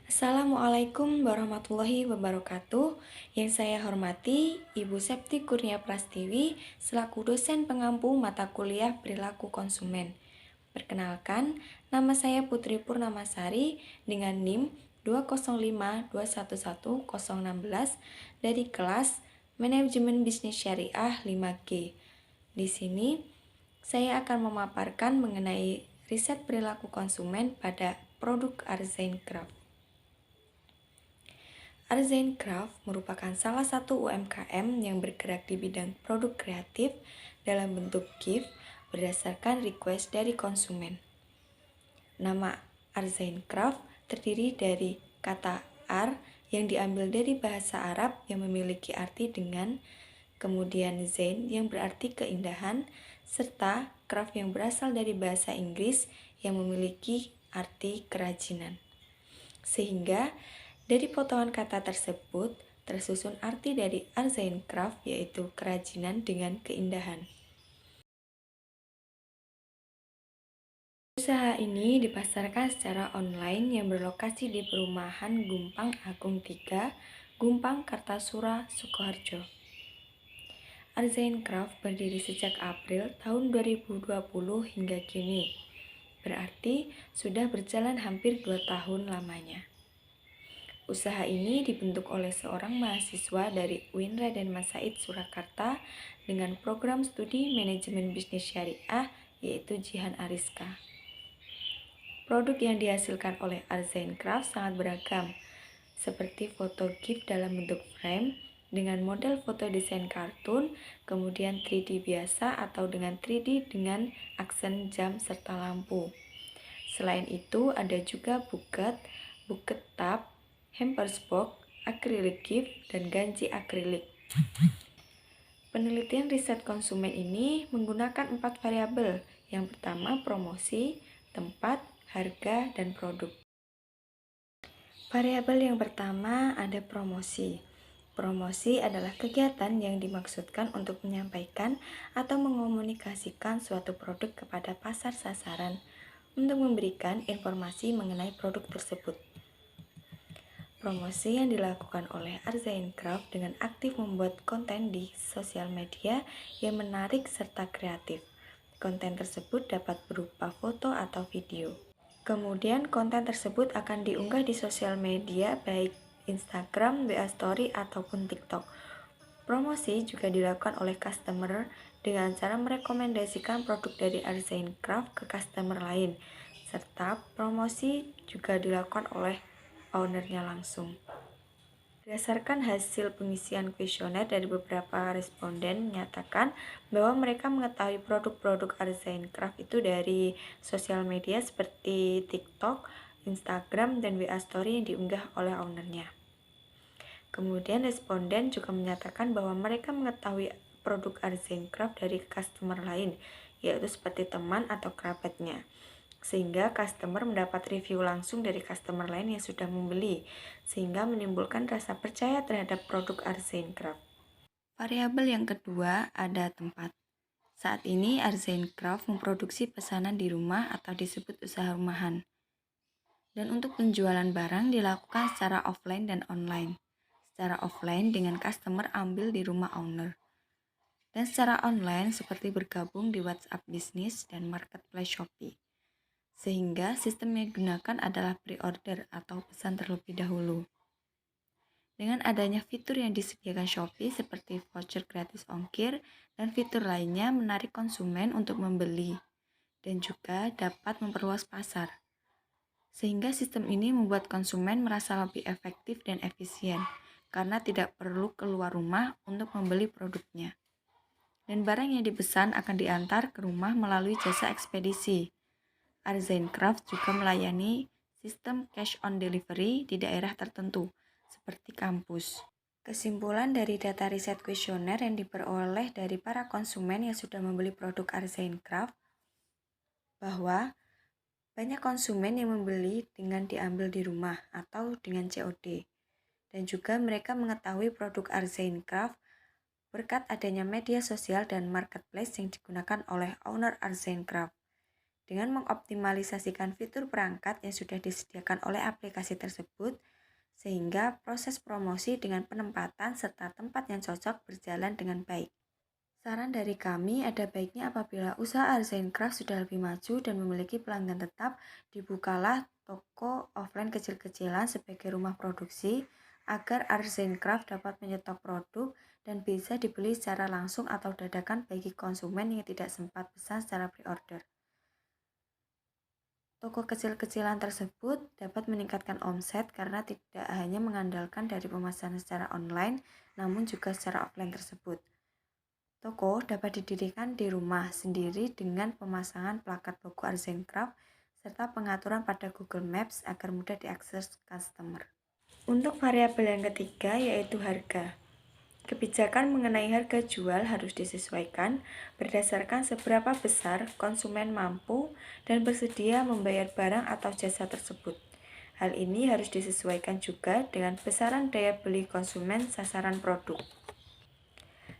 Assalamualaikum warahmatullahi wabarakatuh. Yang saya hormati Ibu Septi Kurnia Prastiwi selaku dosen pengampu mata kuliah perilaku konsumen. Perkenalkan, nama saya Putri Purnamasari dengan NIM 205211016 dari kelas Manajemen Bisnis Syariah 5G. Di sini saya akan memaparkan mengenai riset perilaku konsumen pada produk Arzain Craft. Arzain Craft merupakan salah satu UMKM yang bergerak di bidang produk kreatif dalam bentuk gift berdasarkan request dari konsumen. Nama Arzain Craft terdiri dari kata ar yang diambil dari bahasa Arab yang memiliki arti dengan, kemudian zain yang berarti keindahan, serta craft yang berasal dari bahasa Inggris yang memiliki arti kerajinan. Sehingga dari potongan kata tersebut tersusun arti dari Arzain Craft, yaitu kerajinan dengan keindahan. Usaha ini dipasarkan secara online yang berlokasi di perumahan Gumpang Agung 3, Gumpang, Kartasura, Sukoharjo. Arzain Craft berdiri sejak April tahun 2020 hingga kini. Berarti sudah berjalan hampir 2 tahun lamanya. Usaha ini dibentuk oleh seorang mahasiswa dari UIN Raden Mas Said Surakarta dengan program studi Manajemen Bisnis Syariah, yaitu Jihan Ariska. Produk yang dihasilkan oleh Arzain Craft sangat beragam, seperti foto gift dalam bentuk frame dengan model foto desain kartun, kemudian 3D biasa atau dengan 3D dengan aksen jam serta lampu. Selain itu ada juga buket tab, hampers box, akrilik gift, dan ganji akrilik. Penelitian riset konsumen ini menggunakan 4 variabel. Yang pertama promosi, tempat, harga, dan produk. Variabel yang pertama ada promosi. Promosi adalah kegiatan yang dimaksudkan untuk menyampaikan atau mengomunikasikan suatu produk kepada pasar sasaran untuk memberikan informasi mengenai produk tersebut. Promosi yang dilakukan oleh Arzain Craft dengan aktif membuat konten di sosial media yang menarik serta kreatif. Konten tersebut dapat berupa foto atau video. Kemudian konten tersebut akan diunggah di sosial media baik Instagram, WA Story, ataupun TikTok. Promosi juga dilakukan oleh customer dengan cara merekomendasikan produk dari Arzain Craft ke customer lain, serta promosi juga dilakukan oleh ownernya langsung. Berdasarkan hasil pengisian kuesioner dari beberapa responden menyatakan bahwa mereka mengetahui produk-produk Arzain Craft itu dari sosial media seperti TikTok, Instagram, dan WA Story yang diunggah oleh ownernya. Kemudian responden juga menyatakan bahwa mereka mengetahui produk Arzain Craft dari customer lain, yaitu seperti teman atau kerabatnya. Sehingga customer mendapat review langsung dari customer lain yang sudah membeli, sehingga menimbulkan rasa percaya terhadap produk Arzain Craft. Variabel yang kedua ada tempat. Saat ini Arzain Craft memproduksi pesanan di rumah atau disebut usaha rumahan. Dan untuk penjualan barang dilakukan secara offline dan online. Secara offline dengan customer ambil di rumah owner. Dan secara online seperti bergabung di WhatsApp Business dan Marketplace Shopee. Sehingga sistem yang digunakan adalah pre-order atau pesan terlebih dahulu. Dengan adanya fitur yang disediakan Shopee seperti voucher gratis ongkir dan fitur lainnya menarik konsumen untuk membeli dan juga dapat memperluas pasar. Sehingga sistem ini membuat konsumen merasa lebih efektif dan efisien karena tidak perlu keluar rumah untuk membeli produknya. Dan barang yang dipesan akan diantar ke rumah melalui jasa ekspedisi. Arzain Craft juga melayani sistem cash on delivery di daerah tertentu, seperti kampus. Kesimpulan dari data riset kuesioner yang diperoleh dari para konsumen yang sudah membeli produk Arzain Craft, bahwa banyak konsumen yang membeli dengan diambil di rumah atau dengan COD. Dan juga mereka mengetahui produk Arzain Craft berkat adanya media sosial dan marketplace yang digunakan oleh owner Arzain Craft. Dengan mengoptimalisasikan fitur perangkat yang sudah disediakan oleh aplikasi tersebut, sehingga proses promosi dengan penempatan serta tempat yang cocok berjalan dengan baik. Saran dari kami, ada baiknya apabila usaha Arts and Craft sudah lebih maju dan memiliki pelanggan tetap, dibukalah toko offline kecil-kecilan sebagai rumah produksi agar Arts and Craft dapat menyetok produk dan bisa dibeli secara langsung atau dadakan bagi konsumen yang tidak sempat pesan secara pre-order. Toko kecil-kecilan tersebut dapat meningkatkan omset karena tidak hanya mengandalkan dari pemasaran secara online, namun juga secara offline tersebut. Toko dapat didirikan di rumah sendiri dengan pemasangan plakat logo Arts and Craft serta pengaturan pada Google Maps agar mudah diakses customer. Untuk variabel yang ketiga yaitu harga. Kebijakan mengenai harga jual harus disesuaikan berdasarkan seberapa besar konsumen mampu dan bersedia membayar barang atau jasa tersebut. Hal ini harus disesuaikan juga dengan besaran daya beli konsumen sasaran produk.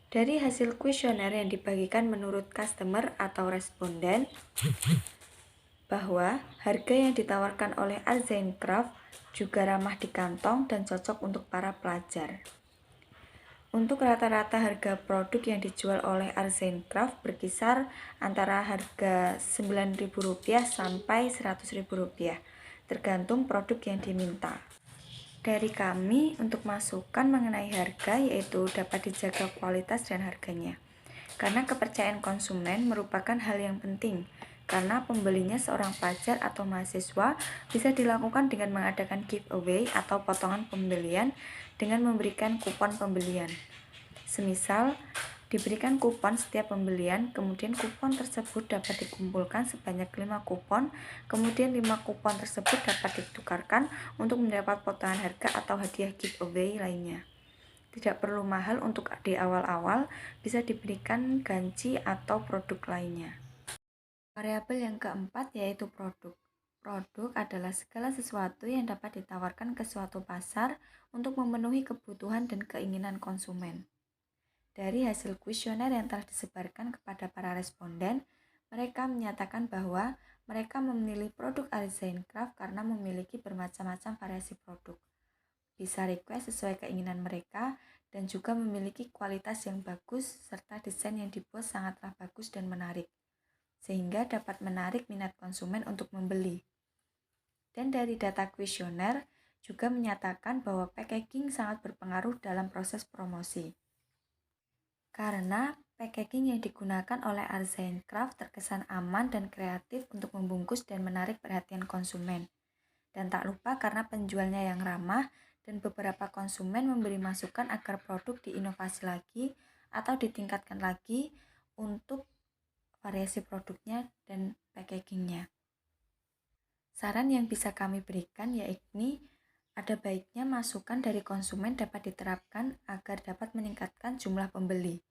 Dari hasil kuesioner yang dibagikan menurut customer atau responden, bahwa harga yang ditawarkan oleh Arts and Craft juga ramah di kantong dan cocok untuk para pelajar. Untuk rata-rata harga produk yang dijual oleh Arts and Craft berkisar antara harga Rp9.000 sampai Rp100.000, tergantung produk yang diminta. Dari kami, untuk masukan mengenai harga yaitu dapat dijaga kualitas dan harganya. Karena kepercayaan konsumen merupakan hal yang penting, karena pembelinya seorang pelajar atau mahasiswa bisa dilakukan dengan mengadakan giveaway atau potongan pembelian dengan memberikan kupon pembelian. Semisal, diberikan kupon setiap pembelian, kemudian kupon tersebut dapat dikumpulkan sebanyak 5 kupon, kemudian 5 kupon tersebut dapat ditukarkan untuk mendapat potongan harga atau hadiah giveaway lainnya. Tidak perlu mahal untuk di awal-awal, bisa diberikan ganci atau produk lainnya. Variabel yang keempat yaitu produk. Produk adalah segala sesuatu yang dapat ditawarkan ke suatu pasar untuk memenuhi kebutuhan dan keinginan konsumen. Dari hasil kuesioner yang telah disebarkan kepada para responden, mereka menyatakan bahwa mereka memilih produk Arts and Craft karena memiliki bermacam-macam variasi produk. Bisa request sesuai keinginan mereka dan juga memiliki kualitas yang bagus serta desain yang dibuat sangatlah bagus dan menarik, sehingga dapat menarik minat konsumen untuk membeli. Dan dari data kuesioner juga menyatakan bahwa packaging sangat berpengaruh dalam proses promosi. Karena packaging yang digunakan oleh Arts and Craft terkesan aman dan kreatif untuk membungkus dan menarik perhatian konsumen. Dan tak lupa karena penjualnya yang ramah dan beberapa konsumen memberi masukan agar produk diinovasi lagi atau ditingkatkan lagi untuk variasi produknya dan packagingnya. Saran yang bisa kami berikan yakni ada baiknya masukan dari konsumen dapat diterapkan agar dapat meningkatkan jumlah pembeli.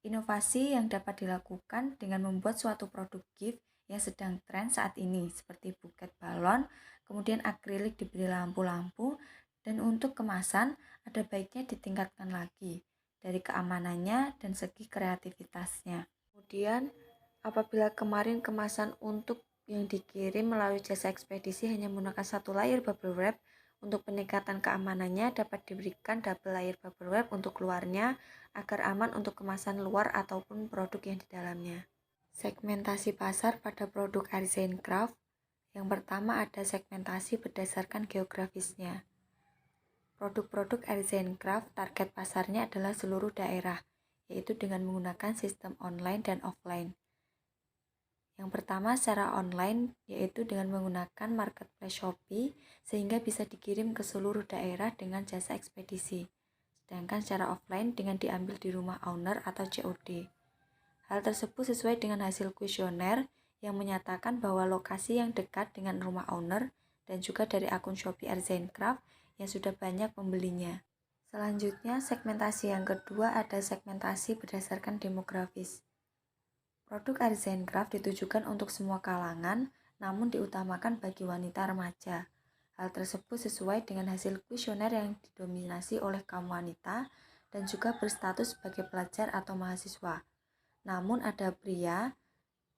Inovasi yang dapat dilakukan dengan membuat suatu produk gift yang sedang tren saat ini seperti buket balon, kemudian akrilik diberi lampu-lampu, dan untuk kemasan ada baiknya ditingkatkan lagi dari keamanannya dan segi kreativitasnya. Kemudian apabila kemarin kemasan untuk yang dikirim melalui jasa ekspedisi hanya menggunakan satu layer bubble wrap, untuk peningkatan keamanannya dapat diberikan double layer bubble wrap untuk luarnya agar aman untuk kemasan luar ataupun produk yang di dalamnya. Segmentasi pasar pada produk Arts and Craft. Yang pertama ada segmentasi berdasarkan geografisnya. Produk-produk Arts and Craft target pasarnya adalah seluruh daerah, yaitu dengan menggunakan sistem online dan offline. Yang pertama secara online, yaitu dengan menggunakan marketplace Shopee sehingga bisa dikirim ke seluruh daerah dengan jasa ekspedisi. Sedangkan secara offline dengan diambil di rumah owner atau COD. Hal tersebut sesuai dengan hasil kuesioner yang menyatakan bahwa lokasi yang dekat dengan rumah owner dan juga dari akun Shopee Arts and Craft yang sudah banyak pembelinya. Selanjutnya, segmentasi yang kedua ada segmentasi berdasarkan demografis. Produk Arts and Craft ditujukan untuk semua kalangan, namun diutamakan bagi wanita remaja. Hal tersebut sesuai dengan hasil kuesioner yang didominasi oleh kaum wanita dan juga berstatus sebagai pelajar atau mahasiswa. Namun ada pria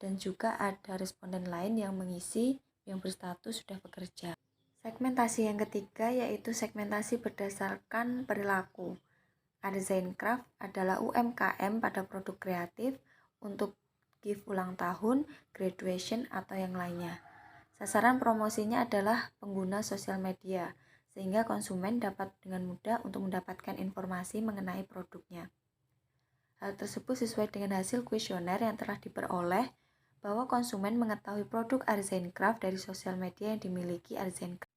dan juga ada responden lain yang mengisi yang berstatus sudah bekerja. Segmentasi yang ketiga yaitu segmentasi berdasarkan perilaku. Artzain-Craft adalah UMKM pada produk kreatif untuk gift ulang tahun, graduation, atau yang lainnya. Sasaran promosinya adalah pengguna sosial media, sehingga konsumen dapat dengan mudah untuk mendapatkan informasi mengenai produknya. Hal tersebut sesuai dengan hasil kuesioner yang telah diperoleh bahwa konsumen mengetahui produk Artzain-Craft dari sosial media yang dimiliki Artzain-Craft.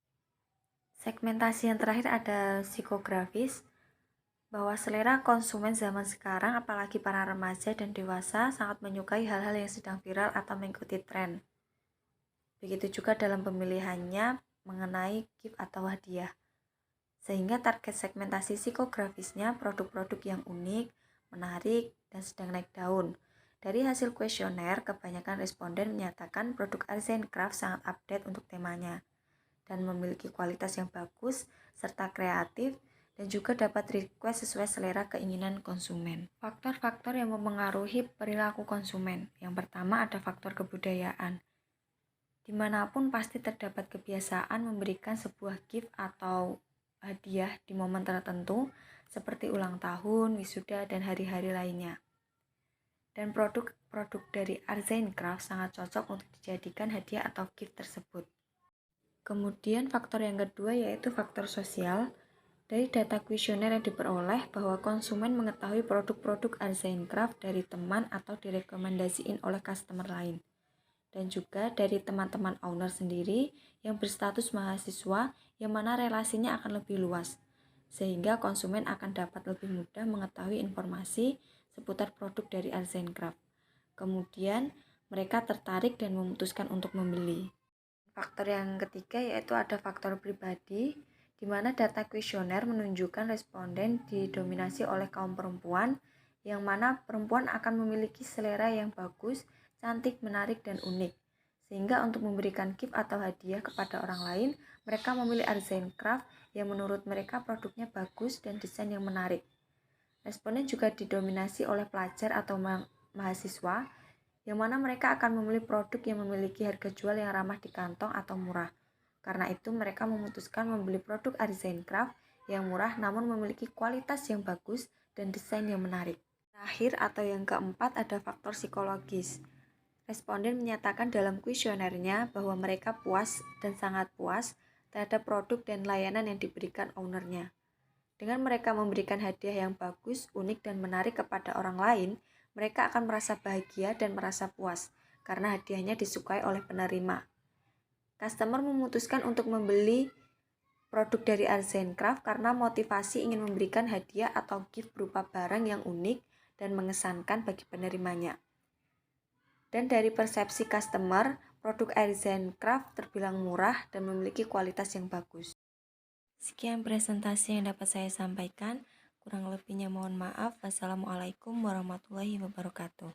Segmentasi yang terakhir ada psikografis, bahwa selera konsumen zaman sekarang, apalagi para remaja dan dewasa, sangat menyukai hal-hal yang sedang viral atau mengikuti tren. Begitu juga dalam pemilihannya mengenai gift atau hadiah. Sehingga target segmentasi psikografisnya produk-produk yang unik, menarik, dan sedang naik daun. Dari hasil kuesioner, kebanyakan responden menyatakan produk Artzain-Craft sangat update untuk temanya dan memiliki kualitas yang bagus serta kreatif, dan juga dapat request sesuai selera keinginan konsumen. Faktor-faktor yang mempengaruhi perilaku konsumen. Yang pertama ada faktor kebudayaan. Dimanapun pasti terdapat kebiasaan memberikan sebuah gift atau hadiah di momen tertentu seperti ulang tahun, wisuda, dan hari-hari lainnya. Dan produk-produk dari Artzain-Craft sangat cocok untuk dijadikan hadiah atau gift tersebut. Kemudian faktor yang kedua yaitu faktor sosial. Dari data kuesioner yang diperoleh bahwa konsumen mengetahui produk-produk Artzain-Craft dari teman atau direkomendasiin oleh customer lain. Dan juga dari teman-teman owner sendiri yang berstatus mahasiswa yang mana relasinya akan lebih luas. Sehingga konsumen akan dapat lebih mudah mengetahui informasi seputar produk dari Artzain-Craft. Kemudian mereka tertarik dan memutuskan untuk membeli. Faktor yang ketiga yaitu ada faktor pribadi, di mana data kuesioner menunjukkan responden didominasi oleh kaum perempuan, yang mana perempuan akan memiliki selera yang bagus, cantik, menarik, dan unik. Sehingga untuk memberikan gift atau hadiah kepada orang lain, mereka memilih Artzain-Craft yang menurut mereka produknya bagus dan desain yang menarik. Responden juga didominasi oleh pelajar atau mahasiswa, yang mana mereka akan memilih produk yang memiliki harga jual yang ramah di kantong atau murah. Karena itu mereka memutuskan membeli produk Artzain-Craft yang murah namun memiliki kualitas yang bagus dan desain yang menarik. Terakhir atau yang keempat ada faktor psikologis. Responden menyatakan dalam kuesionernya bahwa mereka puas dan sangat puas terhadap produk dan layanan yang diberikan ownernya. Dengan mereka memberikan hadiah yang bagus, unik, dan menarik kepada orang lain, mereka akan merasa bahagia dan merasa puas karena hadiahnya disukai oleh penerima. Customer memutuskan untuk membeli produk dari Artzain-Craft karena motivasi ingin memberikan hadiah atau gift berupa barang yang unik dan mengesankan bagi penerimanya. Dan dari persepsi customer, produk Artzain-Craft terbilang murah dan memiliki kualitas yang bagus. Sekian presentasi yang dapat saya sampaikan. Kurang lebihnya mohon maaf. Wassalamualaikum warahmatullahi wabarakatuh.